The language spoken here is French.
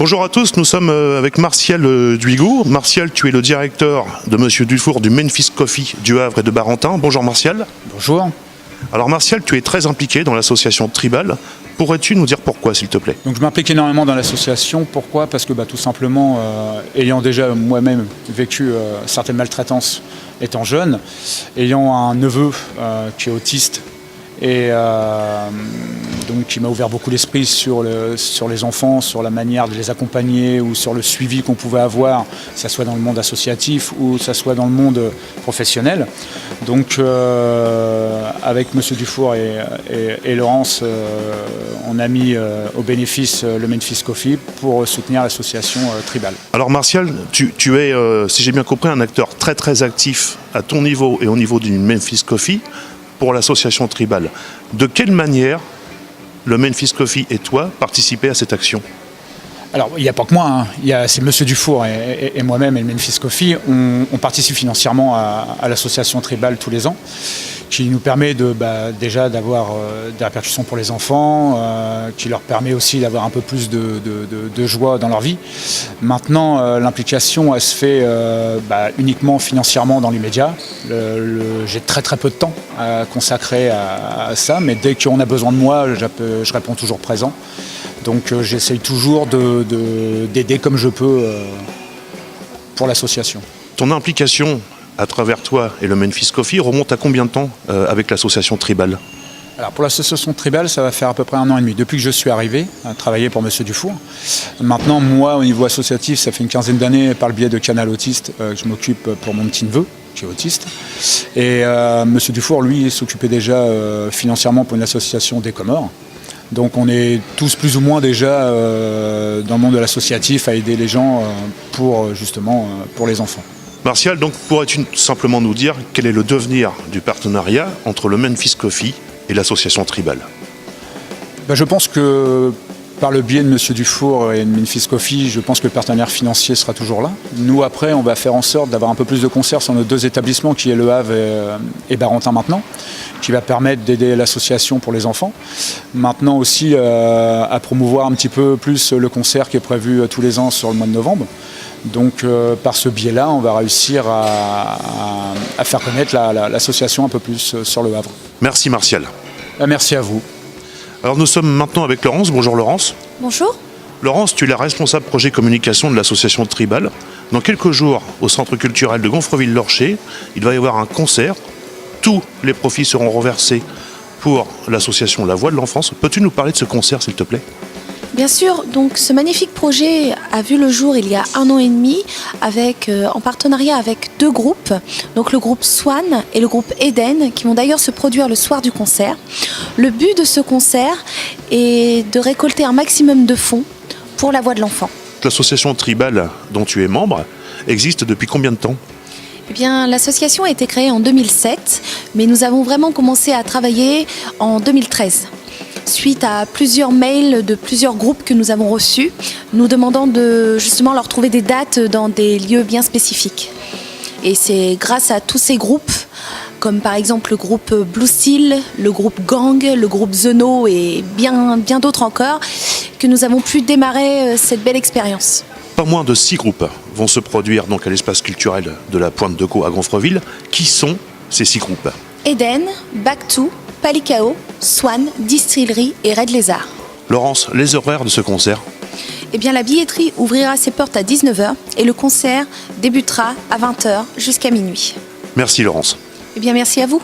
Bonjour à tous, nous sommes avec Martial Duigout. Martial, tu es le directeur de Monsieur Dufour du Memphis Coffee du Havre et de Barentin. Bonjour Martial. Bonjour. Alors Martial, tu es très impliqué dans l'association Tribal. Pourrais-tu nous dire pourquoi, s'il te plaît? Donc je m'implique énormément dans l'association. Pourquoi? Parce que tout simplement, ayant déjà moi-même vécu certaines maltraitances étant jeune, ayant un neveu qui est autiste et donc qui m'a ouvert beaucoup l'esprit sur les enfants, sur la manière de les accompagner ou sur le suivi qu'on pouvait avoir, que ce soit dans le monde associatif ou que ce soit dans le monde professionnel. Donc avec M. Dufour et Laurence, on a mis au bénéfice le Memphis Coffee pour soutenir l'association Tribal. Alors Martial, tu es, si j'ai bien compris, un acteur très très actif à ton niveau et au niveau du Memphis Coffee pour l'association Tribal. De quelle manière le Memphis Coffee et toi participez à cette action? Alors, il n'y a pas que moi, hein. C'est M. Dufour et moi-même et le Memphis Coffee. On participe financièrement à l'association Tribal tous les ans, qui nous permet déjà d'avoir des répercussions pour les enfants, qui leur permet aussi d'avoir un peu plus de joie dans leur vie. Maintenant, l'implication, elle se fait uniquement financièrement dans l'immédiat. J'ai très très peu de temps à consacrer à ça, mais dès qu'on a besoin de moi, je réponds toujours présent. Donc j'essaye toujours d'aider comme je peux pour l'association. Ton implication à travers toi et le Memphis Coffee remonte à combien de temps avec l'association Tribal? Alors pour l'association Tribal, ça va faire à peu près 1 an et demi, depuis que je suis arrivé à travailler pour M. Dufour. Maintenant, moi, au niveau associatif, ça fait une quinzaine d'années, par le biais de Canal Autiste, que je m'occupe pour mon petit neveu, qui est autiste. Et M. Dufour, lui, s'occupait déjà financièrement pour une association des Comores. Donc on est tous plus ou moins déjà dans le monde de l'associatif à aider les gens pour les enfants. Martial, donc pourrais-tu simplement nous dire quel est le devenir du partenariat entre le Memphis Coffee et l'association Tribal? Je pense que par le biais de M. Dufour et de Memphis Coffee, je pense que le partenaire financier sera toujours là. Nous, après, on va faire en sorte d'avoir un peu plus de concerts sur nos 2 établissements, qui est le Havre et Barentin maintenant, qui va permettre d'aider l'association pour les enfants. Maintenant aussi, à promouvoir un petit peu plus le concert qui est prévu tous les ans sur le mois de novembre. Donc, par ce biais-là, on va réussir à faire connaître l'association un peu plus sur le Havre. Merci Martial. Merci à vous. Alors nous sommes maintenant avec Laurence. Bonjour Laurence. Bonjour. Laurence, tu es la responsable projet communication de l'association Tribal. Dans quelques jours, au centre culturel de Gonfreville-Lorcher, il va y avoir un concert. Tous les profits seront reversés pour l'association La Voix de l'Enfance. Peux-tu nous parler de ce concert, s'il te plaît? Bien sûr, donc ce magnifique projet a vu le jour il y a 1 an et demi en partenariat avec 2 groupes, donc le groupe Swan et le groupe Eden, qui vont d'ailleurs se produire le soir du concert. Le but de ce concert est de récolter un maximum de fonds pour La Voix de l'Enfant. L'association Tribal dont tu es membre existe depuis combien de temps? Eh bien, l'association a été créée en 2007, mais nous avons vraiment commencé à travailler en 2013. Suite à plusieurs mails de plusieurs groupes que nous avons reçus, nous demandant de justement leur trouver des dates dans des lieux bien spécifiques. Et c'est grâce à tous ces groupes, comme par exemple le groupe Blue Steel, le groupe Gang, le groupe Zeno et bien d'autres encore, que nous avons pu démarrer cette belle expérience. Pas moins de 6 groupes vont se produire donc à l'espace culturel de la Pointe de Caux à Gonfreville. Qui sont ces 6 groupes? Eden, Back2, Palikao, Swan, Distillery et Red Lézard. Laurence, les horaires de ce concert? Eh bien, la billetterie ouvrira ses portes à 19h et le concert débutera à 20h jusqu'à minuit. Merci Laurence. Eh bien, merci à vous.